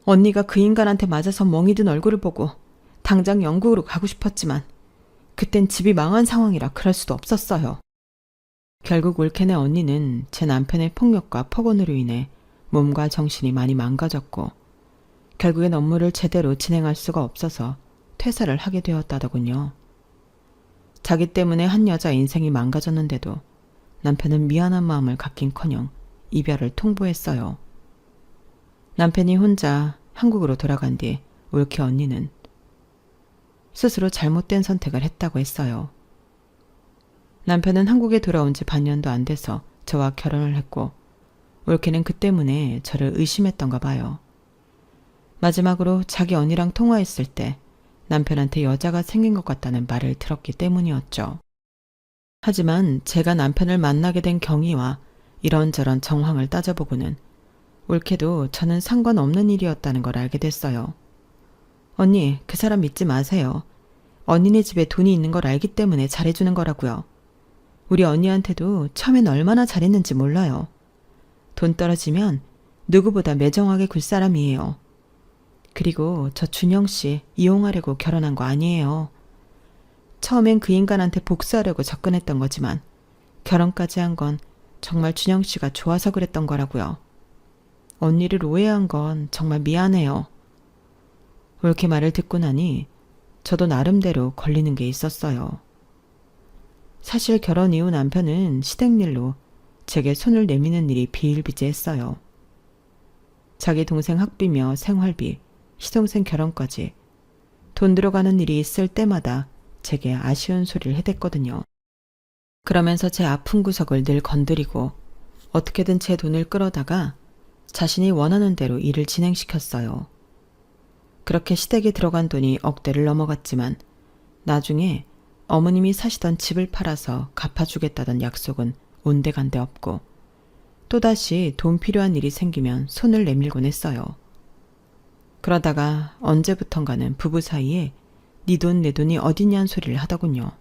언니가 그 인간한테 맞아서 멍이 든 얼굴을 보고 당장 영국으로 가고 싶었지만 그땐 집이 망한 상황이라 그럴 수도 없었어요. 결국 올케네 언니는 제 남편의 폭력과 폭언으로 인해 몸과 정신이 많이 망가졌고 결국엔 업무를 제대로 진행할 수가 없어서 퇴사를 하게 되었다더군요. 자기 때문에 한 여자 인생이 망가졌는데도 남편은 미안한 마음을 갖긴커녕 이별을 통보했어요. 남편이 혼자 한국으로 돌아간 뒤 올케 언니는 스스로 잘못된 선택을 했다고 했어요. 남편은 한국에 돌아온 지 반년도 안 돼서 저와 결혼을 했고 올케는 그 때문에 저를 의심했던가 봐요. 마지막으로 자기 언니랑 통화했을 때 남편한테 여자가 생긴 것 같다는 말을 들었기 때문이었죠. 하지만 제가 남편을 만나게 된 경위와 이런저런 정황을 따져보고는 올케도 저는 상관없는 일이었다는 걸 알게 됐어요. 언니, 그 사람 믿지 마세요. 언니네 집에 돈이 있는 걸 알기 때문에 잘해주는 거라고요. 우리 언니한테도 처음엔 얼마나 잘했는지 몰라요. 돈 떨어지면 누구보다 매정하게 굴 사람이에요. 그리고 저 준영 씨 이용하려고 결혼한 거 아니에요. 처음엔 그 인간한테 복수하려고 접근했던 거지만 결혼까지 한 건 정말 준영 씨가 좋아서 그랬던 거라고요. 언니를 오해한 건 정말 미안해요. 올케 말을 듣고 나니 저도 나름대로 걸리는 게 있었어요. 사실 결혼 이후 남편은 시댁일로 제게 손을 내미는 일이 비일비재했어요. 자기 동생 학비며 생활비, 시동생 결혼까지 돈 들어가는 일이 있을 때마다 제게 아쉬운 소리를 해댔거든요. 그러면서 제 아픈 구석을 늘 건드리고 어떻게든 제 돈을 끌어다가 자신이 원하는 대로 일을 진행시켰어요. 그렇게 시댁에 들어간 돈이 억대를 넘어갔지만 나중에 어머님이 사시던 집을 팔아서 갚아주겠다던 약속은 온데간데 없고 또다시 돈 필요한 일이 생기면 손을 내밀곤 했어요. 그러다가 언제부턴가는 부부 사이에 네 돈 내 돈이 어디냐는 소리를 하더군요.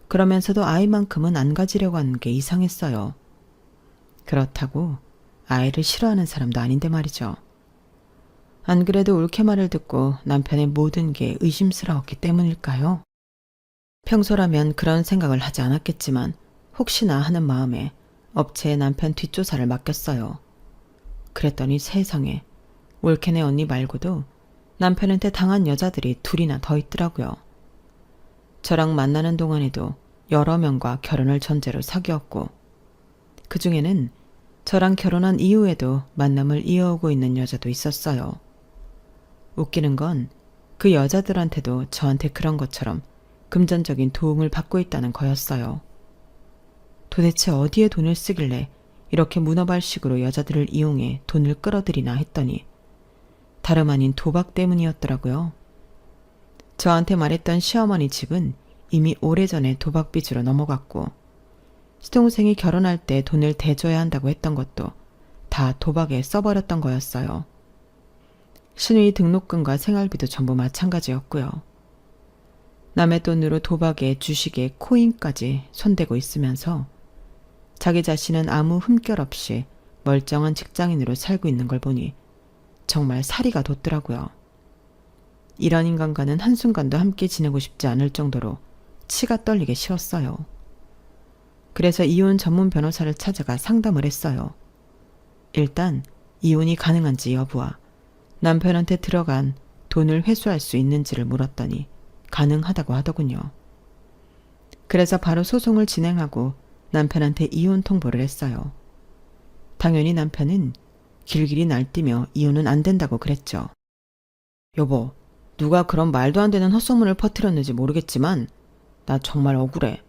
그러면서도 아이만큼은 안 가지려고 하는 게 이상했어요. 그렇다고 아이를 싫어하는 사람도 아닌데 말이죠. 안 그래도 올케 말을 듣고 남편의 모든 게 의심스러웠기 때문일까요? 평소라면 그런 생각을 하지 않았겠지만 혹시나 하는 마음에 업체에 남편 뒷조사를 맡겼어요. 그랬더니 세상에 올케네 언니 말고도 남편한테 당한 여자들이 둘이나 더 있더라고요. 저랑 만나는 동안에도 여러 명과 결혼을 전제로 사귀었고 그중에는 저랑 결혼한 이후에도 만남을 이어오고 있는 여자도 있었어요. 웃기는 건 그 여자들한테도 저한테 그런 것처럼 금전적인 도움을 받고 있다는 거였어요. 도대체 어디에 돈을 쓰길래 이렇게 문어발식으로 여자들을 이용해 돈을 끌어들이나 했더니 다름 아닌 도박 때문이었더라고요. 저한테 말했던 시어머니 집은 이미 오래전에 도박 빚으로 넘어갔고 시동생이 결혼할 때 돈을 대줘야 한다고 했던 것도 다 도박에 써버렸던 거였어요. 신의 등록금과 생활비도 전부 마찬가지였고요. 남의 돈으로 도박에 주식에 코인까지 손대고 있으면서 자기 자신은 아무 흠결 없이 멀쩡한 직장인으로 살고 있는 걸 보니 정말 사리가 돋더라고요. 이런 인간과는 한순간도 함께 지내고 싶지 않을 정도로 치가 떨리게 싫었어요. 그래서 이혼 전문 변호사를 찾아가 상담을 했어요. 일단 이혼이 가능한지 여부와 남편한테 들어간 돈을 회수할 수 있는지를 물었더니 가능하다고 하더군요. 그래서 바로 소송을 진행하고 남편한테 이혼 통보를 했어요. 당연히 남편은 길길이 날뛰며 이혼은 안 된다고 그랬죠. 여보, 누가 그런 말도 안 되는 헛소문을 퍼뜨렸는지 모르겠지만 나 정말 억울해.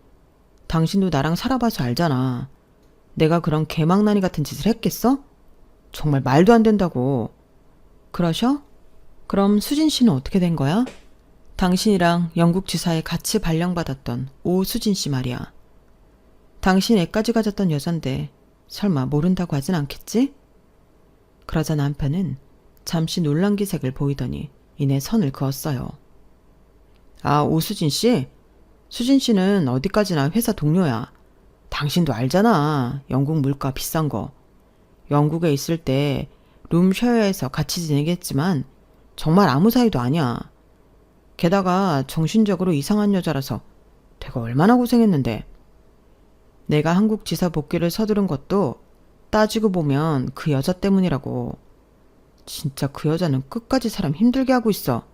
당신도 나랑 살아봐서 알잖아. 내가 그런 개망나니 같은 짓을 했겠어? 정말 말도 안 된다고. 그러셔? 그럼 수진 씨는 어떻게 된 거야? 당신이랑 영국 지사에 같이 발령받았던 오수진 씨 말이야. 당신 애까지 가졌던 여잔데 설마 모른다고 하진 않겠지? 그러자 남편은 잠시 놀란 기색을 보이더니 이내 선을 그었어요. 아, 오수진 씨? 수진 씨는 어디까지나 회사 동료야. 당신도 알잖아. 영국 물가 비싼 거. 영국에 있을 때 룸쉐어에서 같이 지내겠지만 정말 아무 사이도 아니야. 게다가 정신적으로 이상한 여자라서 내가 얼마나 고생했는데. 내가 한국 지사 복귀를 서두른 것도 따지고 보면 그 여자 때문이라고. 진짜 그 여자는 끝까지 사람 힘들게 하고 있어.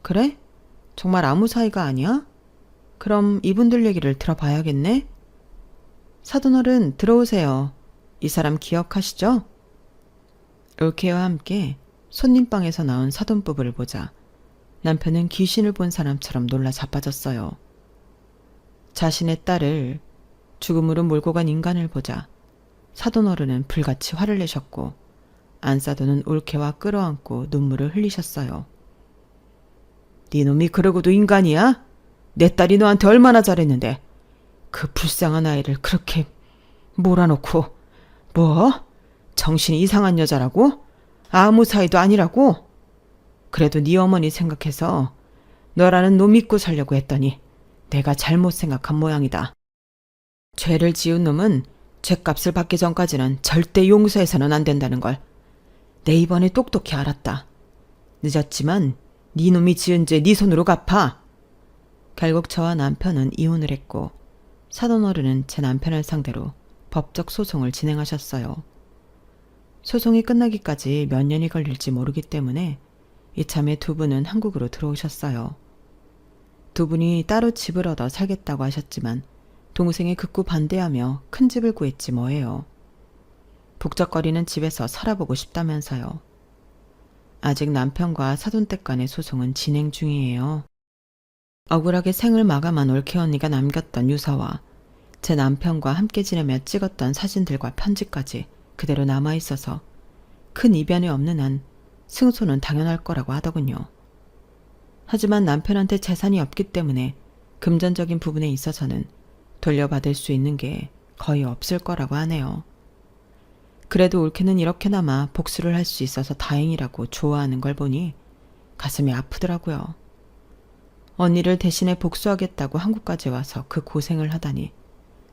그래? 정말 아무 사이가 아니야? 그럼 이분들 얘기를 들어봐야겠네? 사돈어른 들어오세요. 이 사람 기억하시죠? 올케와 함께 손님방에서 나온 사돈부부를 보자 남편은 귀신을 본 사람처럼 놀라 자빠졌어요. 자신의 딸을 죽음으로 몰고 간 인간을 보자 사돈어른은 불같이 화를 내셨고 안사돈은 올케와 끌어안고 눈물을 흘리셨어요. 네 놈이 그러고도 인간이야? 내 딸이 너한테 얼마나 잘했는데 그 불쌍한 아이를 그렇게 몰아놓고 뭐? 정신이 이상한 여자라고? 아무 사이도 아니라고? 그래도 네 어머니 생각해서 너라는 놈 믿고 살려고 했더니 내가 잘못 생각한 모양이다. 죄를 지은 놈은 죄값을 받기 전까지는 절대 용서해서는 안 된다는 걸 내 이번에 똑똑히 알았다. 늦었지만 네 놈이 지은 죄 네 손으로 갚아. 결국 저와 남편은 이혼을 했고 사돈어른은 제 남편을 상대로 법적 소송을 진행하셨어요. 소송이 끝나기까지 몇 년이 걸릴지 모르기 때문에 이참에 두 분은 한국으로 들어오셨어요. 두 분이 따로 집을 얻어 살겠다고 하셨지만 동생이 극구 반대하며 큰 집을 구했지 뭐예요. 북적거리는 집에서 살아보고 싶다면서요. 아직 남편과 사돈댁 간의 소송은 진행 중이에요. 억울하게 생을 마감한 올케 언니가 남겼던 유서와 제 남편과 함께 지내며 찍었던 사진들과 편지까지 그대로 남아있어서 큰 이변이 없는 한 승소는 당연할 거라고 하더군요. 하지만 남편한테 재산이 없기 때문에 금전적인 부분에 있어서는 돌려받을 수 있는 게 거의 없을 거라고 하네요. 그래도 올케는 이렇게나마 복수를 할 수 있어서 다행이라고 좋아하는 걸 보니 가슴이 아프더라고요. 언니를 대신해 복수하겠다고 한국까지 와서 그 고생을 하다니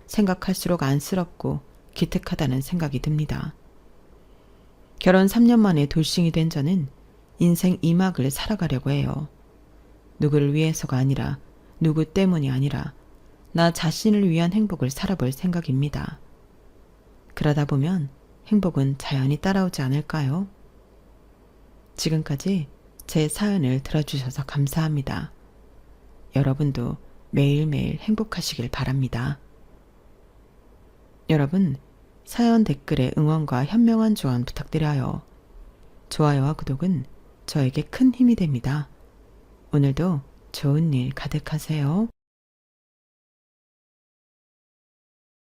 생각할수록 안쓰럽고 기특하다는 생각이 듭니다. 결혼 3년 만에 돌싱이 된 저는 인생 2막을 살아가려고 해요. 누구를 위해서가 아니라, 누구 때문이 아니라 나 자신을 위한 행복을 살아볼 생각입니다. 그러다 보면 행복은 자연히 따라오지 않을까요? 지금까지 제 사연을 들어주셔서 감사합니다. 여러분도 매일매일 행복하시길 바랍니다. 여러분, 사연 댓글에 응원과 현명한 조언 부탁드려요. 좋아요와 구독은 저에게 큰 힘이 됩니다. 오늘도 좋은 일 가득하세요.